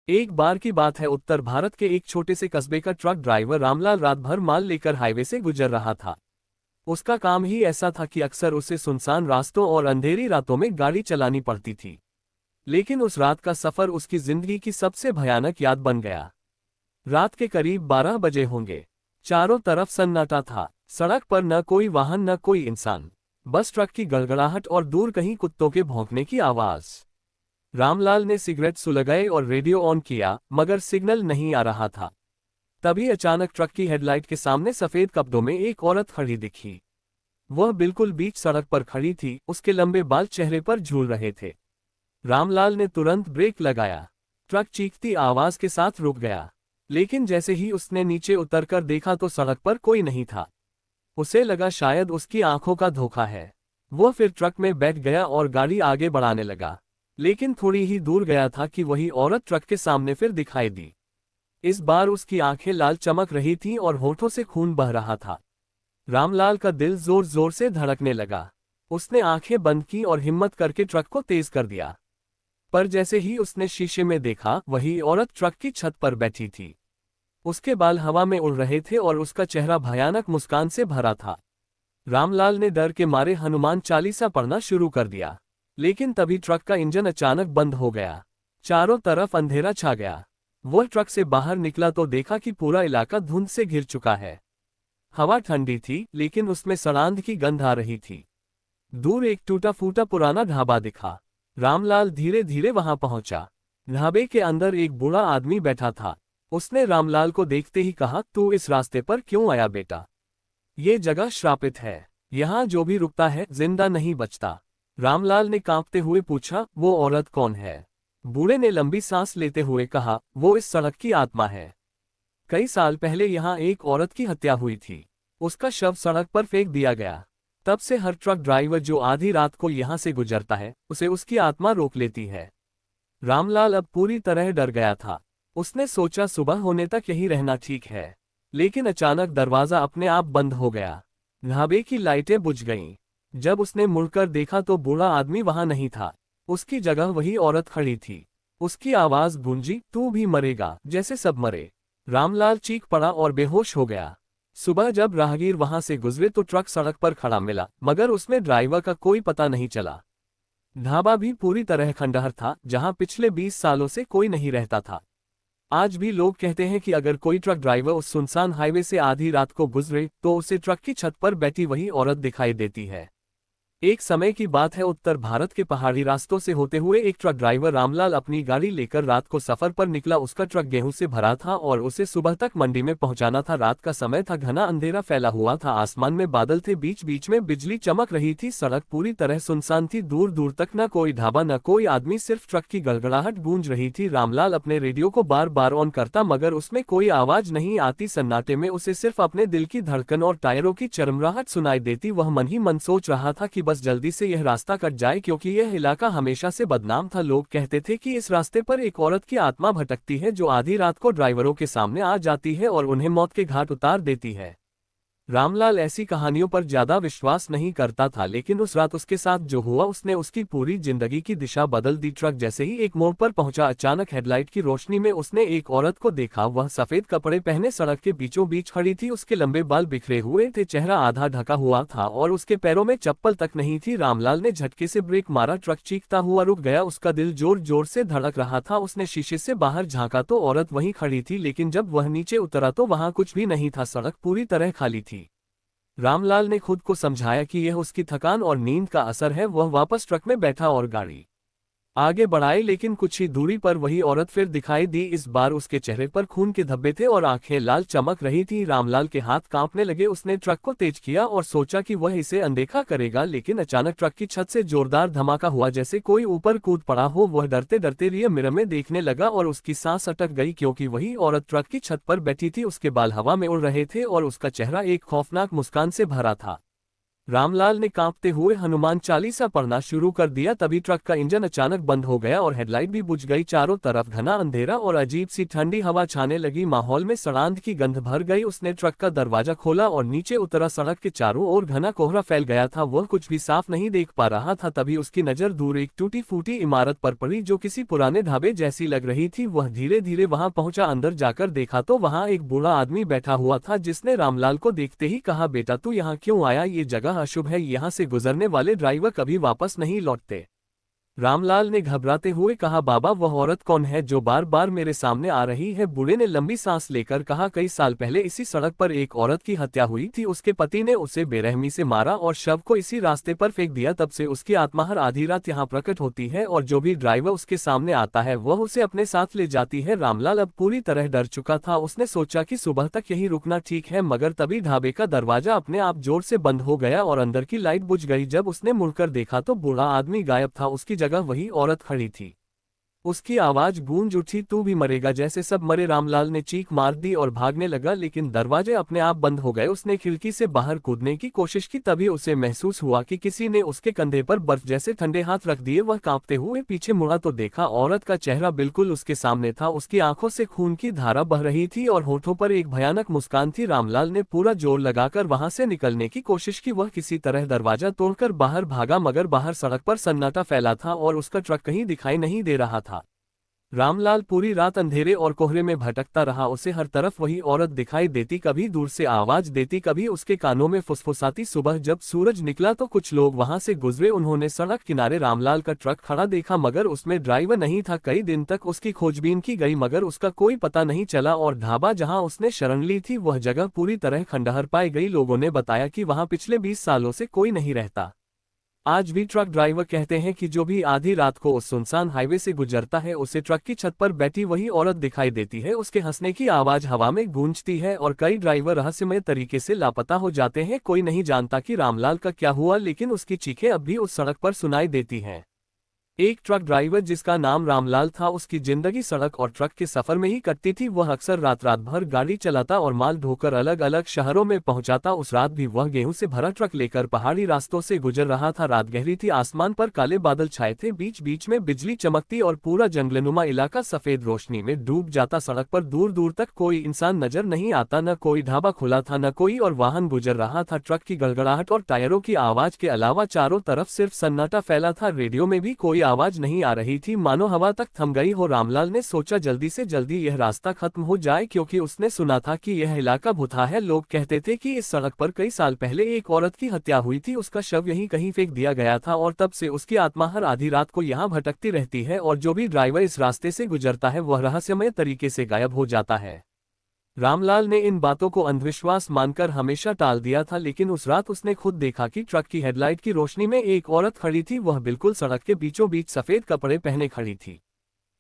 एक बार की बात है, उत्तर भारत के एक छोटे से कस्बे का ट्रक ड्राइवर रामलाल रात भर माल लेकर हाईवे से गुजर रहा था। उसका काम ही ऐसा था कि अक्सर उसे सुनसान रास्तों और अंधेरी रातों में गाड़ी चलानी पड़ती थी। लेकिन उस रात का सफर उसकी जिंदगी की सबसे भयानक याद बन गया। रात के करीब 12 बजे होंगे। चारों तरफ सन्नाटा था। सड़क पर न कोई वाहन न कोई इंसान, बस ट्रक की गड़गड़ाहट और दूर कहीं कुत्तों के भौंकने की आवाज। रामलाल ने सिगरेट सुलगाए और रेडियो ऑन किया, मगर सिग्नल नहीं आ रहा था। तभी अचानक ट्रक की हेडलाइट के सामने सफेद कपड़ों में एक औरत खड़ी दिखी। वह बिल्कुल बीच सड़क पर खड़ी थी, उसके लंबे बाल चेहरे पर झूल रहे थे। रामलाल ने तुरंत ब्रेक लगाया। ट्रक चीखती आवाज के साथ रुक गया, लेकिन जैसे ही उसने नीचे उतरकर देखा तो सड़क पर कोई नहीं था। उसे लगा शायद उसकी आंखों का धोखा है। वह फिर ट्रक में बैठ गया और गाड़ी आगे बढ़ाने लगा। लेकिन थोड़ी ही दूर गया था कि वही औरत ट्रक के सामने फिर दिखाई दी। इस बार उसकी आंखें लाल चमक रही थीं और होठों से खून बह रहा था। रामलाल का दिल जोर जोर से धड़कने लगा। उसने आंखें बंद की और हिम्मत करके ट्रक को तेज कर दिया। पर जैसे ही उसने शीशे में देखा, वही औरत ट्रक की छत पर बैठी थी। उसके बाल हवा में उड़ रहे थे और उसका चेहरा भयानक मुस्कान से भरा था। रामलाल ने डर के मारे हनुमान चालीसा पढ़ना शुरू कर दिया। लेकिन तभी ट्रक का इंजन अचानक बंद हो गया। चारों तरफ अंधेरा छा गया। वह ट्रक से बाहर निकला तो देखा कि पूरा इलाका धुंध से घिर चुका है। हवा ठंडी थी, लेकिन उसमें सड़ांध की गंध आ रही थी। दूर एक टूटा फूटा पुराना ढाबा दिखा। रामलाल धीरे धीरे वहां पहुंचा। ढाबे के अंदर एक बूढ़ा आदमी बैठा था। उसने रामलाल को देखते ही कहा, तू इस रास्ते पर क्यों आया बेटा? ये जगह श्रापित है। यहाँ जो भी रुकता है जिंदा नहीं बचता। रामलाल ने कांपते हुए पूछा, वो औरत कौन है? बूढ़े ने लंबी सांस लेते हुए कहा, वो इस सड़क की आत्मा है। कई साल पहले यहाँ एक औरत की हत्या हुई थी। उसका शव सड़क पर फेंक दिया गया। तब से हर ट्रक ड्राइवर जो आधी रात को यहाँ से गुजरता है, उसे उसकी आत्मा रोक लेती है। रामलाल अब पूरी तरह डर गया था। उसने सोचा सुबह होने तक यहीं रहना ठीक है। लेकिन अचानक दरवाजा अपने आप बंद हो गया। ढाबे की लाइटें बुझ गईं। जब उसने मुड़कर देखा तो बूढ़ा आदमी वहां नहीं था। उसकी जगह वही औरत खड़ी थी। उसकी आवाज गूंजी, तू भी मरेगा जैसे सब मरे। रामलाल चीख पड़ा और बेहोश हो गया। सुबह जब राहगीर वहां से गुजरे तो ट्रक सड़क पर खड़ा मिला, मगर उसमें ड्राइवर का कोई पता नहीं चला। ढाबा भी पूरी तरह खंडहर था, जहां पिछले 20 सालों से कोई नहीं रहता था। आज भी लोग कहते हैं कि अगर कोई ट्रक ड्राइवर उस सुनसान हाईवे से आधी रात को गुजरे तो उसे ट्रक की छत पर बैठी वही औरत दिखाई देती है। एक समय की बात है, उत्तर भारत के पहाड़ी रास्तों से होते हुए एक ट्रक ड्राइवर रामलाल अपनी गाड़ी लेकर रात को सफर पर निकला। उसका ट्रक गेहूं से भरा था और उसे सुबह तक मंडी में पहुंचाना था। रात का समय था, घना अंधेरा फैला हुआ था, आसमान में बादल थे, बीच बीच में बिजली चमक रही थी। सड़क पूरी तरह सुनसान थी, दूर दूर तक न कोई ढाबा न कोई आदमी, सिर्फ ट्रक की गड़गड़ाहट गूंज रही थी। रामलाल अपने रेडियो को बार बार ऑन करता, मगर उसमें कोई आवाज नहीं आती। सन्नाटे में उसे सिर्फ अपने दिल की धड़कन और टायरों की चरमराहट सुनाई देती। वह मन ही मन सोच रहा था कि बस जल्दी से यह रास्ता कट जाए, क्योंकि यह इलाका हमेशा से बदनाम था। लोग कहते थे कि इस रास्ते पर एक औरत की आत्मा भटकती है जो आधी रात को ड्राइवरों के सामने आ जाती है और उन्हें मौत के घाट उतार देती है। रामलाल ऐसी कहानियों पर ज्यादा विश्वास नहीं करता था, लेकिन उस रात उसके साथ जो हुआ उसने उसकी पूरी जिंदगी की दिशा बदल दी। ट्रक जैसे ही एक मोड़ पर पहुंचा, अचानक हेडलाइट की रोशनी में उसने एक औरत को देखा। वह सफेद कपड़े पहने सड़क के बीचों बीच खड़ी थी। उसके लंबे बाल बिखरे हुए थे, चेहरा आधा ढका हुआ था और उसके पैरों में चप्पल तक नहीं थी। रामलाल ने झटके से ब्रेक मारा, ट्रक चीखता हुआ रुक गया। उसका दिल जोर जोर से धड़क रहा था। उसने शीशे से बाहर झांका तो औरत वहीं खड़ी थी, लेकिन जब वह नीचे उतरा तो वहां कुछ भी नहीं था। सड़क पूरी तरह खाली थी। रामलाल ने खुद को समझाया कि यह उसकी थकान और नींद का असर है। वह वापस ट्रक में बैठा और गाड़ी आगे बढ़ाई, लेकिन कुछ ही दूरी पर वही औरत फिर दिखाई दी। इस बार उसके चेहरे पर खून के धब्बे थे और आंखें लाल चमक रही थी। रामलाल के हाथ कांपने लगे। उसने ट्रक को तेज किया और सोचा कि वह इसे अनदेखा करेगा, लेकिन अचानक ट्रक की छत से जोरदार धमाका हुआ, जैसे कोई ऊपर कूद पड़ा हो। वह डरते डरते रियर मिरर में देखने लगा और उसकी सांस अटक गई, क्योंकि वही औरत ट्रक की छत पर बैठी थी। उसके बाल हवा में उड़ रहे थे और उसका चेहरा एक खौफनाक मुस्कान से भरा था। रामलाल ने कांपते हुए हनुमान चालीसा पढ़ना शुरू कर दिया। तभी ट्रक का इंजन अचानक बंद हो गया और हेडलाइट भी बुझ गई। चारों तरफ घना अंधेरा और अजीब सी ठंडी हवा छाने लगी। माहौल में सड़ांध की गंध भर गई। उसने ट्रक का दरवाजा खोला और नीचे उतरा। सड़क के चारों ओर घना कोहरा फैल गया था। वह कुछ भी साफ नहीं देख पा रहा था। तभी उसकी नजर दूर एक टूटी फूटी इमारत पर पड़ी जो किसी पुराने ढाबे जैसी लग रही थी। वह धीरे धीरे वहां पहुंचा। अंदर जाकर देखा तो वहां एक बूढ़ा आदमी बैठा हुआ था जिसने रामलाल को देखते ही कहा, बेटा तू यहाँ क्यों आया? ये जगह अशुभ है, यहाँ से गुजरने वाले ड्राइवर कभी वापस नहीं लौटते। रामलाल ने घबराते हुए कहा, बाबा वह औरत कौन है जो बार बार मेरे सामने आ रही है? बूढ़े ने लंबी सांस लेकर कहा, कई साल पहले इसी सड़क पर एक औरत की हत्या हुई थी। उसके पति ने उसे बेरहमी से मारा और शव को इसी रास्ते पर फेंक दिया। तब से उसकी आत्मा हर आधी रात यहाँ प्रकट होती है और जो भी ड्राइवर उसके सामने आता है वह उसे अपने साथ ले जाती है। रामलाल अब पूरी तरह डर चुका था। उसने सोचा कि सुबह तक यहीं रुकना ठीक है, मगर तभी ढाबे का दरवाजा अपने आप जोर से बंद हो गया और अंदर की लाइट बुझ गई। जब उसने मुड़कर देखा तो बूढ़ा आदमी गायब था। उसकी जगह वही औरत खड़ी थी। उसकी आवाज गूंज उठी, तू भी मरेगा जैसे सब मरे। रामलाल ने चीख मार दी और भागने लगा, लेकिन दरवाजे अपने आप बंद हो गए। उसने खिड़की से बाहर कूदने की कोशिश की। तभी उसे महसूस हुआ कि किसी ने उसके कंधे पर बर्फ जैसे ठंडे हाथ रख दिए। वह कांपते हुए पीछे मुड़ा तो देखा औरत का चेहरा बिल्कुल उसके सामने था। उसकी आंखों से खून की धारा बह रही थी और होठों पर एक भयानक मुस्कान थी। रामलाल ने पूरा जोर लगाकर वहां से निकलने की कोशिश की। वह किसी तरह दरवाजा तोड़कर बाहर भागा, मगर बाहर सड़क पर सन्नाटा फैला था और उसका ट्रक कहीं दिखाई नहीं दे रहा था। रामलाल पूरी रात अंधेरे और कोहरे में भटकता रहा। उसे हर तरफ वही औरत दिखाई देती, कभी दूर से आवाज देती, कभी उसके कानों में फुसफुसाती। सुबह जब सूरज निकला तो कुछ लोग वहां से गुजरे। उन्होंने सड़क किनारे रामलाल का ट्रक खड़ा देखा, मगर उसमें ड्राइवर नहीं था। कई दिन तक उसकी खोजबीन की गई, मगर उसका कोई पता नहीं चला और ढाबा जहां उसने शरण ली थी वह जगह पूरी तरह खंडहर पाई गई। लोगों ने बताया कि वहां पिछले 20 सालों से कोई नहीं रहता। आज भी ट्रक ड्राइवर कहते हैं कि जो भी आधी रात को उस सुनसान हाईवे से गुजरता है उसे ट्रक की छत पर बैठी वही औरत दिखाई देती है। उसके हंसने की आवाज हवा में गूंजती है और कई ड्राइवर रहस्यमय तरीके से लापता हो जाते हैं। कोई नहीं जानता कि रामलाल का क्या हुआ, लेकिन उसकी चीखें अब भी उस सड़क पर सुनाई देती हैं। एक ट्रक ड्राइवर जिसका नाम रामलाल था, उसकी जिंदगी सड़क और ट्रक के सफर में ही कटती थी। वह अक्सर रात रात भर गाड़ी चलाता और माल ढोकर अलग अलग शहरों में पहुंचाता। उस रात भी वह गेहूं से भरा ट्रक लेकर पहाड़ी रास्तों से गुजर रहा था। रात गहरी थी, आसमान पर काले बादल छाए थे, बीच बीच में बिजली चमकती और पूरा जंगलनुमा इलाका सफेद रोशनी में डूब जाता। सड़क पर दूर दूर तक कोई इंसान नजर नहीं आता, न कोई ढाबा खुला था, न कोई और वाहन गुजर रहा था। ट्रक की गड़गड़ाहट और टायरों की आवाज के अलावा चारों तरफ सिर्फ सन्नाटा फैला था। रेडियो में भी कोई आवाज नहीं आ रही थी, मानो हवा तक थम गई हो। रामलाल ने सोचा जल्दी से जल्दी यह रास्ता खत्म हो जाए, क्योंकि उसने सुना था कि यह इलाका भूता है। लोग कहते थे कि इस सड़क पर कई साल पहले एक औरत की हत्या हुई थी, उसका शव यहीं कहीं फेंक दिया गया था और तब से उसकी आत्मा हर आधी रात को यहाँ भटकती रहती है और जो भी ड्राइवर इस रास्ते से गुजरता है वह रहस्यमय तरीके से गायब हो जाता है। रामलाल ने इन बातों को अंधविश्वास मानकर हमेशा टाल दिया था, लेकिन उस रात उसने खुद देखा कि ट्रक की हेडलाइट की रोशनी में एक औरत खड़ी थी। वह बिल्कुल सड़क के बीचों बीच सफेद कपड़े पहने खड़ी थी।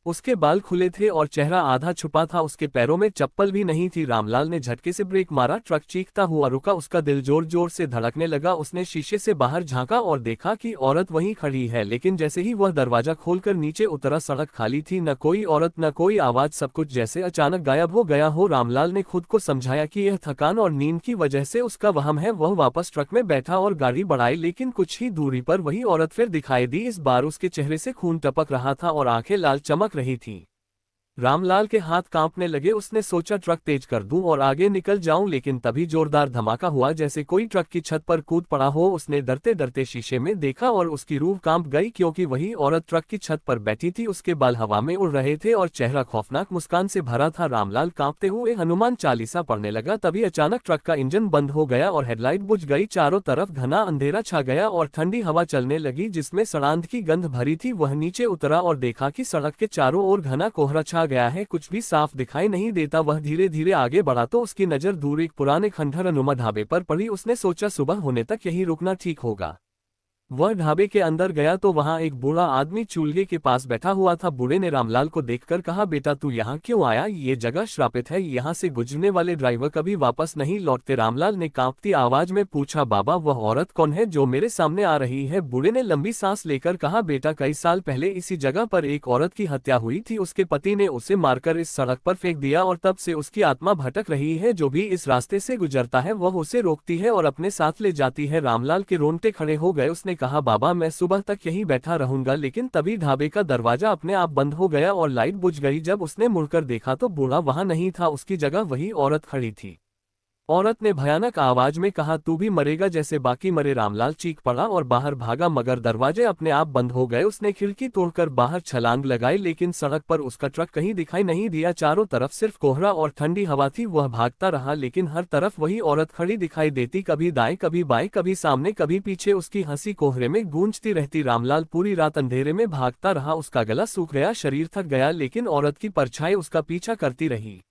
उसके बाल खुले थे और चेहरा आधा छुपा था। उसके पैरों में चप्पल भी नहीं थी। रामलाल ने झटके से ब्रेक मारा, ट्रक चीखता हुआ रुका। उसका दिल जोर जोर से धड़कने लगा। उसने शीशे से बाहर झांका और देखा कि औरत वहीं खड़ी है, लेकिन जैसे ही वह दरवाजा खोलकर नीचे उतरा सड़क खाली थी। न कोई औरत, न कोई आवाज, सब कुछ जैसे अचानक गायब हो गया हो। रामलाल ने खुद को समझाया कि यह थकान और नींद की वजह से उसका वहम है। वह वापस ट्रक में बैठा और गाड़ी बढ़ाई, लेकिन कुछ ही दूरी पर वही औरत फिर दिखाई दी। इस बार उसके चेहरे से खून टपक रहा था और आंखें लाल चमक रही थीं। रामलाल के हाथ कांपने लगे। उसने सोचा ट्रक तेज कर दूं और आगे निकल जाऊं, लेकिन तभी जोरदार धमाका हुआ जैसे कोई ट्रक की छत पर कूद पड़ा हो। उसने डरते डरते शीशे में देखा और उसकी रूह कांप गई, क्योंकि वही औरत ट्रक की छत पर बैठी थी। उसके बाल हवा में उड़ रहे थे और चेहरा खौफनाक मुस्कान से भरा था। रामलाल कांपते हुए हनुमान चालीसा पढ़ने लगा। तभी अचानक ट्रक का इंजन बंद हो गया और हेडलाइट बुझ गई। चारों तरफ घना अंधेरा छा गया और ठंडी हवा चलने लगी जिसमें सड़ांध की गंध भरी थी। वह नीचे उतरा और देखा कि सड़क के चारों ओर घना कोहरा छा गया है, कुछ भी साफ दिखाई नहीं देता। वह धीरे धीरे आगे बढ़ा तो उसकी नजर दूर एक पुराने खंडहर नुमा ढाबे पर पड़ी। उसने सोचा सुबह होने तक यहीं रुकना ठीक होगा। वह ढाबे के अंदर गया तो वहां एक बूढ़ा आदमी चूल्हे के पास बैठा हुआ था। बूढ़े ने रामलाल को देखकर कहा, बेटा तू यहाँ क्यों आया? ये जगह श्रापित है, यहाँ से गुजरने वाले ड्राइवर कभी वापस नहीं लौटते। रामलाल ने कांपती आवाज में पूछा, बाबा वह औरत कौन है जो मेरे सामने आ रही है? बूढ़े ने लंबी सांस लेकर कहा, बेटा कई साल पहले इसी जगह पर एक औरत की हत्या हुई थी। उसके पति ने उसे मारकर इस सड़क पर फेंक दिया और तब से उसकी आत्मा भटक रही है। जो भी इस रास्ते से गुजरता है वह उसे रोकती है और अपने साथ ले जाती है। रामलाल के रोंगटे खड़े हो गए। उसने कहा, बाबा मैं सुबह तक यहीं बैठा रहूंगा। लेकिन तभी ढाबे का दरवाजा अपने आप बंद हो गया और लाइट बुझ गई। जब उसने मुड़कर देखा तो बूढ़ा वहां नहीं था, उसकी जगह वही औरत खड़ी थी। औरत ने भयानक आवाज में कहा, तू भी मरेगा जैसे बाकी मरे। रामलाल चीख पड़ा और बाहर भागा, मगर दरवाजे अपने आप बंद हो गए। उसने खिड़की तोड़कर बाहर छलांग लगाई, लेकिन सड़क पर उसका ट्रक कहीं दिखाई नहीं दिया। चारों तरफ सिर्फ कोहरा और ठंडी हवा थी। वह भागता रहा, लेकिन हर तरफ वही औरत खड़ी दिखाई देती, कभी दाएं कभी बाएं, कभी सामने कभी पीछे। उसकी हंसी कोहरे में गूंजती रहती। रामलाल पूरी रात अंधेरे में भागता रहा। उसका गला सूख गया, शरीर थक गया, लेकिन औरत की परछाई उसका पीछा करती रही।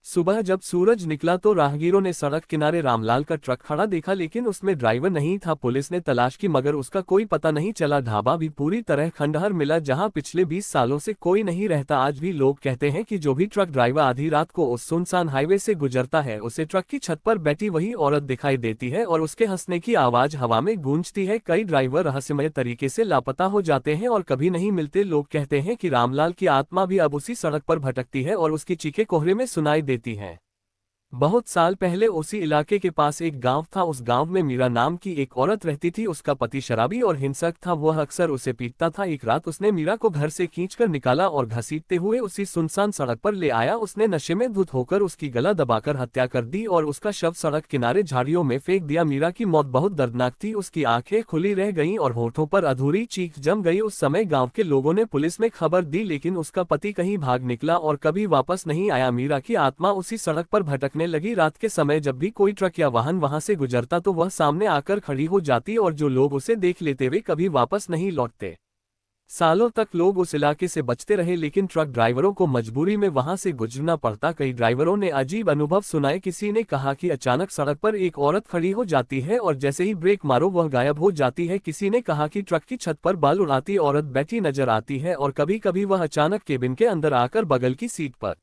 सुबह जब सूरज निकला तो राहगीरों ने सड़क किनारे रामलाल का ट्रक खड़ा देखा, लेकिन उसमें ड्राइवर नहीं था। पुलिस ने तलाश की, मगर उसका कोई पता नहीं चला। ढाबा भी पूरी तरह खंडहर मिला, जहां पिछले 20 सालों से कोई नहीं रहता। आज भी लोग कहते हैं कि जो भी ट्रक ड्राइवर आधी रात को उस सुनसान हाईवे से गुजरता है, उसे ट्रक की छत पर बैठी वही औरत दिखाई देती है और उसके हंसने की आवाज हवा में गूंजती है। कई ड्राइवर रहस्यमय तरीके से लापता हो जाते हैं और कभी नहीं मिलते। लोग कहते हैं कि रामलाल की आत्मा भी अब उसी सड़क पर भटकती है और उसकी चीखें कोहरे में सुनाई देती हैं। बहुत साल पहले उसी इलाके के पास एक गांव था। उस गांव में मीरा नाम की एक औरत रहती थी। उसका पति शराबी और हिंसक था, वह अक्सर उसे पीटता था। एक रात उसने मीरा को घर से खींचकर निकाला और घसीटते हुए उसी सुनसान सड़क पर ले आया। उसने नशे में धुत होकर उसकी गला दबाकर हत्या कर दी और उसका शव सड़क किनारे झाड़ियों में फेंक दिया। मीरा की मौत बहुत दर्दनाक थी, उसकी आंखें खुली रह गईं और होठों पर अधूरी चीख जम गई। उस समय गाँव के लोगों ने पुलिस में खबर दी, लेकिन उसका पति कहीं भाग निकला और कभी वापस नहीं आया। मीरा की आत्मा उसी सड़क पर भटकने लगी। रात के समय जब भी कोई ट्रक या वाहन वहां से गुजरता तो वह सामने आकर खड़ी हो जाती और जो लोग उसे देख लेते वे कभी वापस नहीं लौटते। सालों तक लोग उस इलाके से बचते रहे, लेकिन ट्रक ड्राइवरों को मजबूरी में वहां से गुजरना पड़ता। कई ड्राइवरों ने अजीब अनुभव सुनाए। किसी ने कहा कि अचानक सड़क पर एक औरत खड़ी हो जाती है और जैसे ही ब्रेक मारो वह गायब हो जाती है। किसी ने कहा कि ट्रक की छत पर बाल उड़ाती औरत बैठी नजर आती है और कभी कभी वह अचानक केबिन के अंदर आकर बगल की सीट पर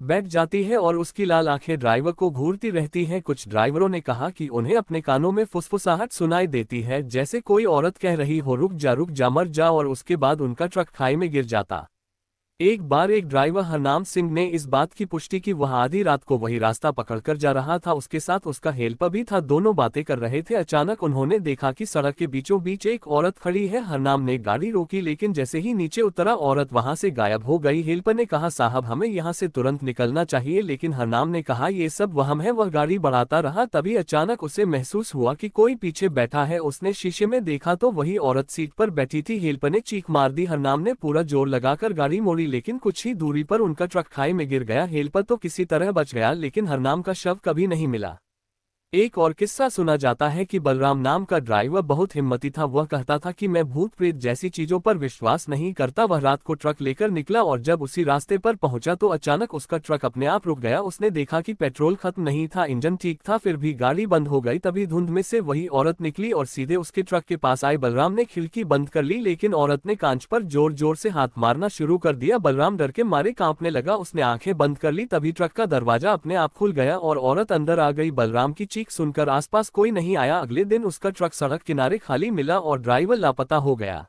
बैठ जाती है और उसकी लाल आंखें ड्राइवर को घूरती रहती हैं। कुछ ड्राइवरों ने कहा कि उन्हें अपने कानों में फुसफुसाहट सुनाई देती है, जैसे कोई औरत कह रही हो, रुक जा मर जा, और उसके बाद उनका ट्रक खाई में गिर जाता। एक बार एक ड्राइवर हरनाम सिंह ने इस बात की पुष्टि की, वह आधी रात को वही रास्ता पकड़कर जा रहा था। उसके साथ उसका हेल्पर भी था, दोनों बातें कर रहे थे। अचानक उन्होंने देखा कि सड़क के बीचों बीच एक औरत खड़ी है। हरनाम ने गाड़ी रोकी, लेकिन जैसे ही नीचे उतरा औरत वहां से गायब हो गई। हेल्पर ने कहा, साहब हमें यहाँ से तुरंत निकलना चाहिए, लेकिन हरनाम ने कहा, ये सब वहम है। वह गाड़ी बढ़ाता रहा। तभी अचानक उसे महसूस हुआ कि कोई पीछे बैठा है। उसने शीशे में देखा तो वही औरत सीट पर बैठी थी। हेल्पर ने चीख मार दी। हरनाम ने पूरा जोर लगाकर गाड़ी मोड़ी, लेकिन कुछ ही दूरी पर उनका ट्रक खाई में गिर गया। हेल्पर तो किसी तरह बच गया, लेकिन हरनाम का शव कभी नहीं मिला। एक और किस्सा सुना जाता है कि बलराम नाम का ड्राइवर बहुत हिम्मती था। वह कहता था कि मैं भूत प्रेत जैसी चीजों पर विश्वास नहीं करता। वह रात को ट्रक लेकर निकला और जब उसी रास्ते पर पहुंचा तो अचानक उसका ट्रक अपने आप रुक गया। उसने देखा कि पेट्रोल खत्म नहीं था, इंजन ठीक था, फिर भी गाड़ी बंद हो गई। तभी धुंध में से वही औरत निकली और सीधे उसके ट्रक के पास आई। बलराम ने खिड़की बंद कर ली, लेकिन औरत ने कांच पर जोर जोर से हाथ मारना शुरू कर दिया। बलराम डर के मारे कांपने लगा। उसने आंखें बंद कर ली, तभी ट्रक का दरवाजा अपने आप खुल गया और औरत अंदर आ गई। बलराम की चीख सुनकर आसपास कोई नहीं आया। अगले दिन उसका ट्रक सड़क किनारे खाली मिला और ड्राइवर लापता हो गया।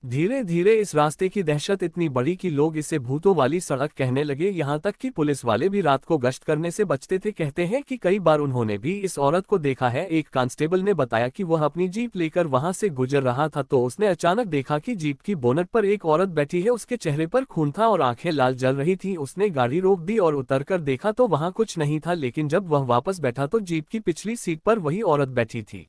धीरे धीरे इस रास्ते की दहशत इतनी बढ़ी कि लोग इसे भूतों वाली सड़क कहने लगे। यहाँ तक कि पुलिस वाले भी रात को गश्त करने से बचते थे। कहते हैं कि कई बार उन्होंने भी इस औरत को देखा है। एक कांस्टेबल ने बताया कि वह अपनी जीप लेकर वहां से गुजर रहा था तो उसने अचानक देखा कि जीप की बोनट पर एक औरत बैठी है। उसके चेहरे पर खून था और आंखें लाल जल रही थी। उसने गाड़ी रोक दी और उतरकर देखा तो वहां कुछ नहीं था, लेकिन जब वह वापस बैठा तो जीप की पिछली सीट पर वही औरत बैठी थी।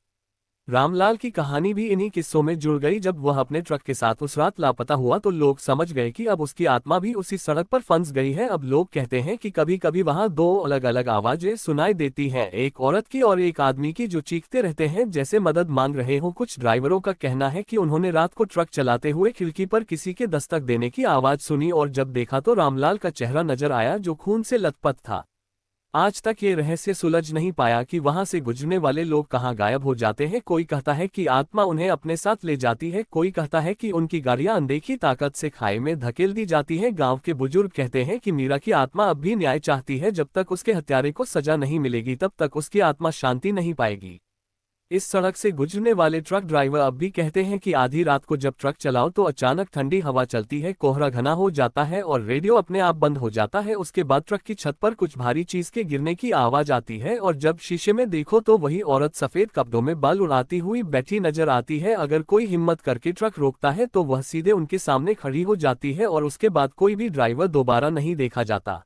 रामलाल की कहानी भी इन्हीं किस्सों में जुड़ गई। जब वह अपने ट्रक के साथ उस रात लापता हुआ तो लोग समझ गए कि अब उसकी आत्मा भी उसी सड़क पर फंस गई है। अब लोग कहते हैं कि कभी कभी वहां दो अलग अलग आवाजें सुनाई देती हैं, एक औरत की और एक आदमी की, जो चीखते रहते हैं जैसे मदद मांग रहे हो। कुछ ड्राइवरों का कहना है कि उन्होंने रात को ट्रक चलाते हुए खिड़की पर किसी के दस्तक देने की आवाज सुनी और जब देखा तो रामलाल का चेहरा नजर आया जो खून से लथपथ था। आज तक ये रहस्य सुलझ नहीं पाया कि वहां से गुजरने वाले लोग कहां गायब हो जाते हैं। कोई कहता है कि आत्मा उन्हें अपने साथ ले जाती है, कोई कहता है कि उनकी गाड़ियां अनदेखी ताकत से खाई में धकेल दी जाती हैं। गांव के बुजुर्ग कहते हैं कि मीरा की आत्मा अब भी न्याय चाहती है, जब तक उसके हत्यारे को सजा नहीं मिलेगी तब तक उसकी आत्मा शांति नहीं पाएगी। इस सड़क से गुजरने वाले ट्रक ड्राइवर अब भी कहते हैं कि आधी रात को जब ट्रक चलाओ तो अचानक ठंडी हवा चलती है, कोहरा घना हो जाता है और रेडियो अपने आप बंद हो जाता है। उसके बाद ट्रक की छत पर कुछ भारी चीज के गिरने की आवाज आती है और जब शीशे में देखो तो वही औरत सफेद कपड़ों में बाल उड़ाती हुई बैठी नजर आती है। अगर कोई हिम्मत करके ट्रक रोकता है तो वह सीधे उनके सामने खड़ी हो जाती है और उसके बाद कोई भी ड्राइवर दोबारा नहीं देखा जाता।